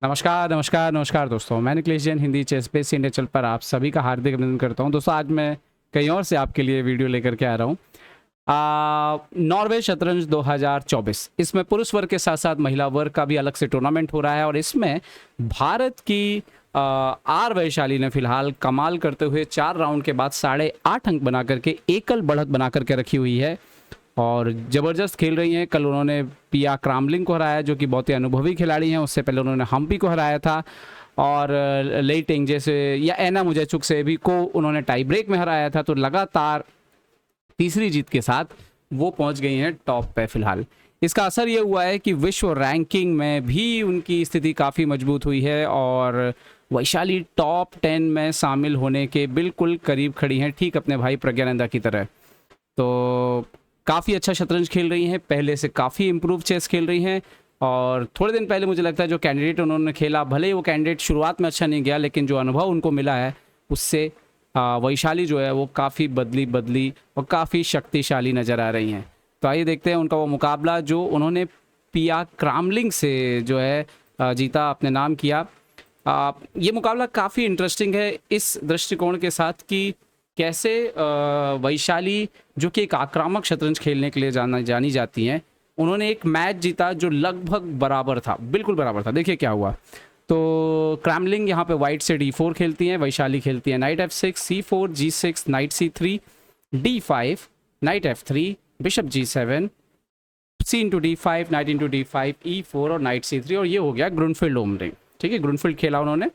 नमस्कार नमस्कार नमस्कार दोस्तों, मैं Nikhilesh Jain Hindi chess base India channel पर आप सभी का हार्दिक अभिनंदन करता हूं। दोस्तों आज मैं कहीं और से आपके लिए वीडियो लेकर के आ रहा हूं। नॉर्वे शतरंज 2024, इसमें पुरुष वर्ग के साथ साथ महिला वर्ग का भी अलग से टूर्नामेंट हो रहा है और इसमें भारत की आर वैशाली ने फिलहाल कमाल करते हुए 4 राउंड के बाद 8.5 अंक बना करके एकल बढ़त बना करके रखी हुई है और ज़बरदस्त खेल रही हैं। कल उन्होंने पिया क्रामलिन को हराया जो कि बहुत ही अनुभवी खिलाड़ी हैं। उससे पहले उन्होंने हम्पी को हराया था और लेई टेंग जैसे या एना मुजेचुक से भी को उन्होंने टाई ब्रेक में हराया था। तो लगातार तीसरी जीत के साथ वो पहुंच गई हैं टॉप पे फिलहाल। इसका असर ये हुआ है कि विश्व रैंकिंग में भी उनकी स्थिति काफ़ी मजबूत हुई है और वैशाली टॉप 10 में शामिल होने के बिल्कुल करीब खड़ी हैं, ठीक अपने भाई प्रज्ञानंदा की तरह। तो काफ़ी अच्छा शतरंज खेल रही हैं, पहले से काफ़ी इम्प्रूव चेस खेल रही हैं। और थोड़े दिन पहले मुझे लगता है जो कैंडिडेट उन्होंने खेला, भले ही वो कैंडिडेट शुरुआत में अच्छा नहीं गया, लेकिन जो अनुभव उनको मिला है उससे वैशाली जो है वो काफ़ी बदली और काफ़ी शक्तिशाली नज़र आ रही हैं। तो आइए देखते हैं उनका वो मुकाबला जो उन्होंने पिया क्रामलिन से जो है जीता, अपने नाम किया। ये मुकाबला काफ़ी इंटरेस्टिंग है इस दृष्टिकोण के साथ कि कैसे वैशाली जो कि एक आक्रामक शतरंज खेलने के लिए जानी जाती हैं, उन्होंने एक मैच जीता जो लगभग बराबर था, बिल्कुल बराबर था। देखिए क्या हुआ। तो क्रामलिन यहाँ पे वाइट से d4 खेलती हैं, वैशाली खेलती है night f6, c4, g6, night c3, d5, night f3, bishop g7, c into d5, night into d5, e4 और नाइट c3। और ये हो गया ग्रुनफील्ड ओमरिंग। ठीक है, ग्रुनफील्ड खेला उन्होंने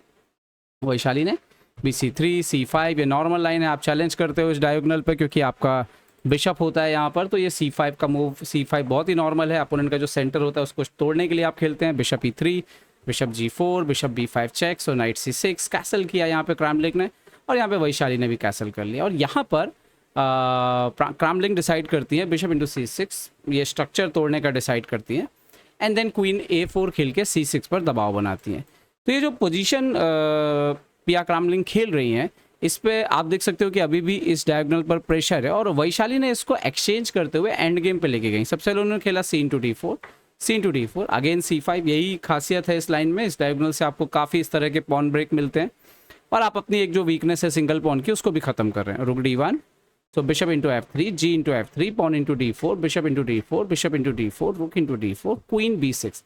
वैशाली ने। bc3, c5, ये नॉर्मल लाइन है, आप चैलेंज करते हो इस डायगोनल पे क्योंकि आपका बिशप होता है यहाँ पर। तो ये c5 का मूव, c5 बहुत ही नॉर्मल है। अपोनेंट का जो सेंटर होता है उसको तोड़ने के लिए आप खेलते हैं bishop e3, bishop g4, bishop b5 checks और नाइट c6। कैसल किया यहाँ पे क्रामलिन ने और यहाँ पे वैशाली ने भी कैसल कर लिया। और यहाँ पर क्रामलिन डिसाइड करती है बिशप इंटू c6, ये स्ट्रक्चर तोड़ने का डिसाइड करती हैं। एंड देन क्वीन a4 खेल के c6 पर दबाव बनाती हैं। तो ये जो पोजीशन पिया क्रामलिन खेल रही हैं, इस पे आप देख सकते हो कि अभी भी इस डायगोनल पर प्रेशर है और वैशाली ने इसको एक्सचेंज करते हुए एंड गेम पे लेके गई। सबसे पहले उन्होंने खेला c into d4, c into d4, again c5। यही खासियत है इस लाइन में, इस डायगोनल से आपको काफ़ी इस तरह के पॉन ब्रेक मिलते हैं और आप अपनी एक जो वीकनेस है सिंगल पॉन की उसको भी खत्म कर रहे हैं। रुक d1, तो bishop into f3, g into f3, pawn into d4, bishop into d4, bishop into d4, rook into d4, queen b6।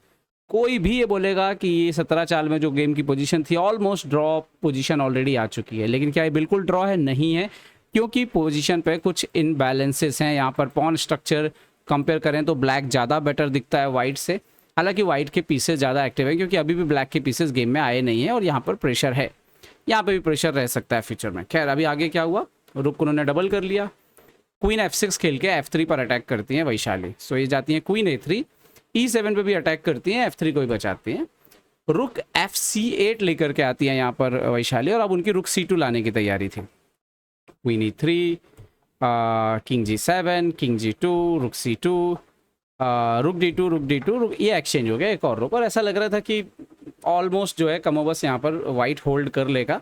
कोई भी ये बोलेगा कि ये 17 चाल में जो गेम की पोजीशन थी ऑलमोस्ट ड्रॉ पोजीशन ऑलरेडी आ चुकी है, लेकिन क्या ये बिल्कुल ड्रॉ है? नहीं है, क्योंकि पोजीशन पे कुछ इनबैलेंसेस हैं। यहाँ पर पॉन स्ट्रक्चर कंपेयर करें तो ब्लैक ज़्यादा बेटर दिखता है वाइट से। हालांकि वाइट के पीसेस ज़्यादा एक्टिव हैं क्योंकि अभी भी ब्लैक के पीसेस गेम में आए नहीं हैं और यहाँ पर प्रेशर है, यहाँ पर भी प्रेशर रह सकता है फ्यूचर में। खैर अभी आगे क्या हुआ, रुक उन्होंने डबल कर लिया। क्वीन f6 खेल के f3 पर अटैक करती हैं वैशाली। सो ये जाती हैं क्वीन a3, e7 पे भी अटैक करती हैं, f3 को भी बचाती हैं। रुक fc8 लेकर के आती है यहाँ पर वैशाली और अब उनकी रुक c2 लाने की तैयारी थी। Queen e3, king g7, king g2, रुक c2, रुक d2, रुक d2, रुक, ये एक्सचेंज हो गया एक और रुक। और ऐसा लग रहा था कि ऑलमोस्ट जो है कमोबस यहाँ पर वाइट होल्ड कर लेगा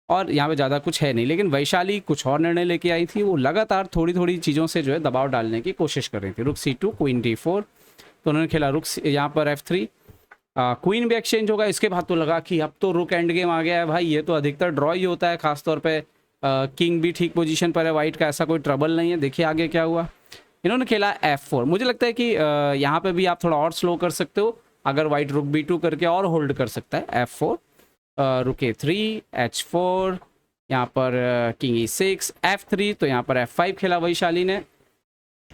और यहाँ पे ज़्यादा कुछ है नहीं, लेकिन वैशाली कुछ और निर्णय लेके आई थी। वो लगातार थोड़ी थोड़ी चीज़ों से जो है दबाव डालने की कोशिश कर रही थी। रुक c2, क्वीन d4, तो उन्होंने खेला रुक यहाँ पर f3, क्वीन भी एक्सचेंज होगा। इसके बाद तो लगा कि अब तो रुक एंड गेम आ गया है भाई, ये तो अधिकतर ड्रॉ ही होता है, खासतौर पे किंग भी ठीक पोजीशन पर है वाइट का, ऐसा कोई ट्रबल नहीं है। देखिए आगे क्या हुआ, इन्होंने खेला f4। मुझे लगता है कि यहाँ पे भी आप थोड़ा और स्लो कर सकते हो, अगर वाइट रुक b2 करके और होल्ड कर सकता है। f4, रुक a3, h4, यहाँ पर किंग e6, f3, तो यहाँ पर f5 खेला वैशाली ने।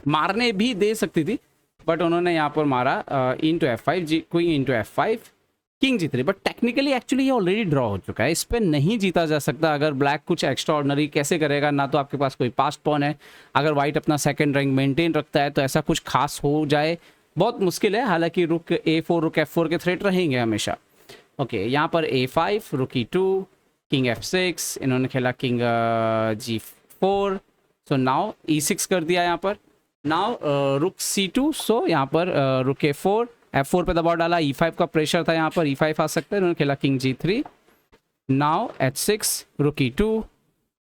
मारने भी दे सकती थी बट उन्होंने यहाँ पर मारा into f5, queen into f5, king g3। But technically actually ये ऑलरेडी ड्रॉ हो चुका है, इस पर नहीं जीता जा सकता। अगर ब्लैक कुछ एक्स्ट्रा ऑर्डनरी कैसे करेगा, ना तो आपके पास कोई पास्ट पॉन है। अगर वाइट अपना सेकंड रैंक मेंटेन रखता है तो ऐसा कुछ खास हो जाए बहुत मुश्किल है। हालांकि रुक a4, रुक f4 के थ्रेट रहेंगे हमेशा। ओके, यहाँ पर a5, रुक e2, किंग f6, इन्होंने खेला king g4, so now e6 कर दिया यहाँ पर। नाउ रुक c2, सो यहाँ पर रुक a4, f4 पे दबाव डाला, e5 का प्रेशर था, यहाँ पर e5 आ सकता है। इन्होंने खेला किंग g3, नाउ h6, रुक e2,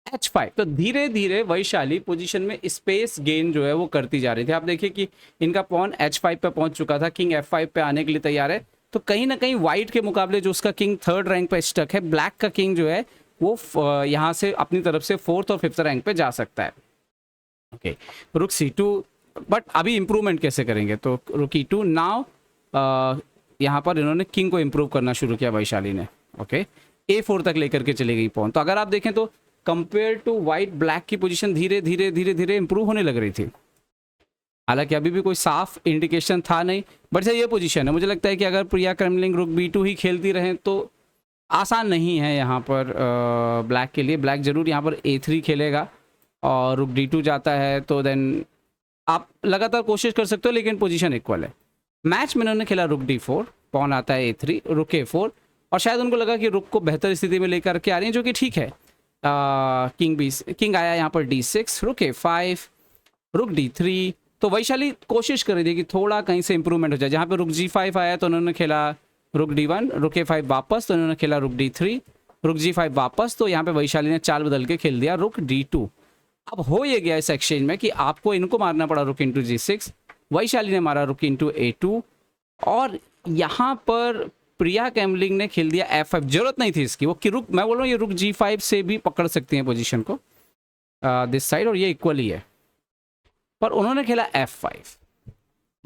h5। तो धीरे धीरे वैशाली पोजीशन में स्पेस गेन जो है वो करती जा रही थी। आप देखिए कि इनका पॉन h5 पे पहुंच चुका था, किंग f5 पे आने के लिए तैयार है। तो कहीं ना कहीं वाइट के मुकाबले जो उसका किंग 3rd रैंक पे स्टक है, ब्लैक का किंग जो है वो यहाँ से अपनी तरफ से 4th और 5th रैंक पे जा सकता है। ओके, रुक C2, बट अभी इंप्रूवमेंट कैसे करेंगे, तो रुक E2 नाउ। यहाँ पर इन्होंने किंग को इम्प्रूव करना शुरू किया वैशाली ने। ओके, A4 तक लेकर के चली गई पॉन। तो अगर आप देखें तो कंपेयर टू वाइट, ब्लैक की पोजीशन धीरे धीरे धीरे धीरे इंप्रूव होने लग रही थी। हालांकि अभी भी कोई साफ इंडिकेशन था नहीं, बट ये पोजीशन है। मुझे लगता है कि अगर प्रिया क्रमलिंग रुक B2 ही खेलती रहें तो आसान नहीं है यहाँ पर ब्लैक के लिए। ब्लैक जरूर यहाँ पर A3 खेलेगा और रुक D2 जाता है, तो देन आप लगातार कोशिश कर सकते हो, लेकिन पोजीशन इक्वल है। मैच में उन्होंने खेला रुक D4, पॉन आता है A3, रुक A4, और शायद उनको लगा कि रुक को बेहतर स्थिति में लेकर के आ रही है, जो कि ठीक है। किंग आया यहाँ पर D6, रुक A5, रुक D3। तो वैशाली कोशिश कर रही थी कि थोड़ा कहीं से इंप्रूवमेंट हो जाए। जहाँ पे रुक G5 आया तो उन्होंने खेला रुक D1, रुक A5 वापस, तो उन्होंने खेला रुक D3, रुक G5 वापस। तो यहाँ पे वैशाली ने चाल बदल के खेल दिया रुक D2। अब हो ये गया इस एक्सचेंज में कि आपको इनको मारना पड़ा रुक इंटू G6, वैशाली ने मारा रुक इंटू A2, और यहाँ पर प्रिया कैमलिंग ने खेल दिया F5। जरूरत नहीं थी इसकी, वो कि रुक, मैं बोल रहा हूँ ये रुक G5 से भी पकड़ सकती हैं पोजीशन को दिस साइड, और ये इक्वल ही है, पर उन्होंने खेला F5।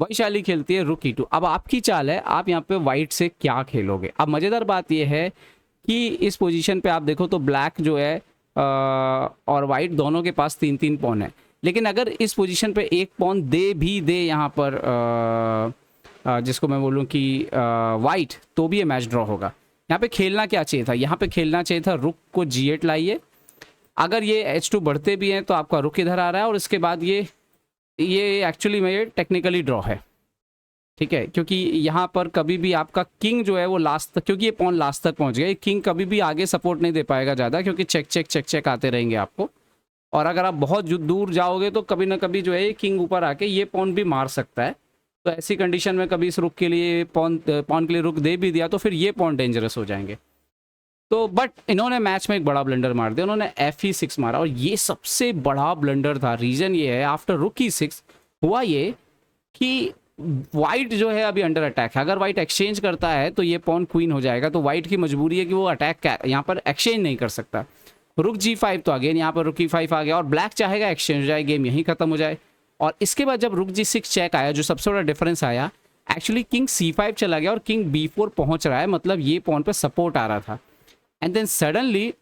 वैशाली खेलती है रुक E2। अब आपकी चाल है, आप यहाँ पे वाइट से क्या खेलोगे। अब मज़ेदार बात ये है कि इस पोजीशन पे आप देखो तो ब्लैक जो है और वाइट दोनों के पास 3-3 पॉन है, लेकिन अगर इस पोजीशन पे एक पॉन दे यहाँ पर जिसको मैं बोलूँ कि वाइट, तो भी ये मैच ड्रॉ होगा। यहाँ पे खेलना क्या चाहिए था, यहाँ पे खेलना चाहिए था रुक को G8 लाइए। अगर ये H2 बढ़ते भी हैं तो आपका रुक इधर आ रहा है, और इसके बाद ये एक्चुअली में ये टेक्निकली ड्रॉ है, ठीक है, क्योंकि यहाँ पर कभी भी आपका किंग जो है वो लास्ट तक, क्योंकि ये पॉन लास्ट तक पहुँच गया, ये किंग कभी भी आगे सपोर्ट नहीं दे पाएगा ज़्यादा, क्योंकि चेक चेक चेक चेक आते रहेंगे आपको। और अगर आप बहुत दूर जाओगे तो कभी ना कभी जो है किंग ऊपर आके ये पॉन भी मार सकता है। तो ऐसी कंडीशन में कभी इस रुक के लिए पॉन के लिए रुक दे भी दिया तो फिर ये पॉन डेंजरस हो जाएंगे। तो बट इन्होंने मैच में एक बड़ा ब्लंडर मार दिया, उन्होंने Fe6 मारा, और ये सबसे बड़ा ब्लंडर था। रीज़न ये है, आफ्टर रुक E6 हुआ ये कि वाइट जो है अभी अंडर अटैक है। अगर वाइट एक्सचेंज करता है तो ये पॉन क्वीन हो जाएगा, तो वाइट की मजबूरी है कि वो अटैक यहाँ पर एक्सचेंज नहीं कर सकता। रुक G5 तो अगेन यहाँ पर रुक E5 आ गया, और ब्लैक चाहेगा एक्सचेंज हो जाए, गेम यहीं खत्म हो जाए। और इसके बाद जब रुक G6 चेक आया, जो सबसे बड़ा डिफरेंस आया, एक्चुअली किंग C5 चला गया और किंग B4 पहुंच रहा है, मतलब ये पॉन पे सपोर्ट आ रहा था। एंड देन सडनली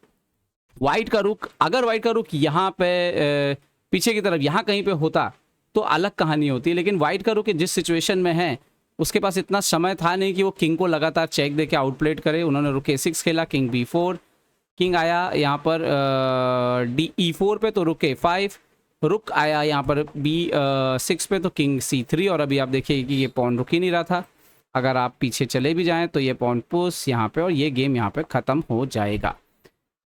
वाइट का रुक, अगर वाइट का रुक यहाँ पे पीछे की तरफ यहाँ कहीं पे होता तो अलग कहानी होती, लेकिन वाइट का रुक जिस सिचुएशन में है उसके पास इतना समय था नहीं कि वो किंग को लगातार चेक दे के आउटप्लेट करे। उन्होंने रुक A6 खेला, किंग B4, किंग आया यहाँ पर E4 पे तो रुक A5, रुक आया यहाँ पर B6 पे तो किंग C3, और अभी आप देखिए कि ये पॉन रुक ही नहीं रहा था। अगर आप पीछे चले भी जाएं तो ये पॉन पुश यहाँ पे, और ये गेम यहाँ पे ख़त्म हो जाएगा।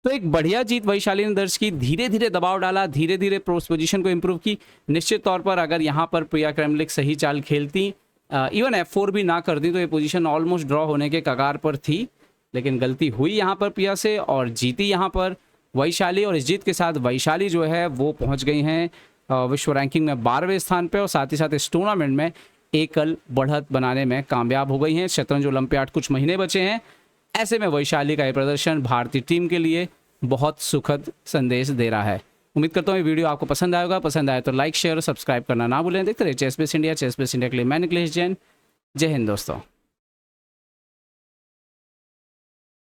तो एक बढ़िया जीत वैशाली ने दर्ज की, धीरे धीरे दबाव डाला, धीरे धीरे पोजीशन को इम्प्रूव की। निश्चित तौर पर अगर यहाँ पर प्रिया क्रमलिक सही चाल खेलती, इवन F4 भी ना करती, तो ये पोजीशन ऑलमोस्ट ड्रॉ होने के कगार पर थी, लेकिन गलती हुई यहाँ पर प्रिया से और जीती यहाँ पर वैशाली। और इस जीत के साथ वैशाली जो है वो पहुँच गई हैं विश्व रैंकिंग में 12वें स्थान पर, और साथ ही साथ इस टूर्नामेंट में एकल बढ़त बनाने में कामयाब हो गई हैं। शतरंज ओलंपियाड कुछ महीने बचे हैं, ऐसे में वैशाली का ये प्रदर्शन भारतीय टीम के लिए बहुत सुखद संदेश दे रहा है। उम्मीद करता हूँ ये वीडियो आपको पसंद आएगा। पसंद आए तो लाइक शेयर और सब्सक्राइब करना ना भूलें। देखते रहिए चेस बेस इंडिया के लिए मैं निखिलेश जैन। जय हिंद दोस्तों।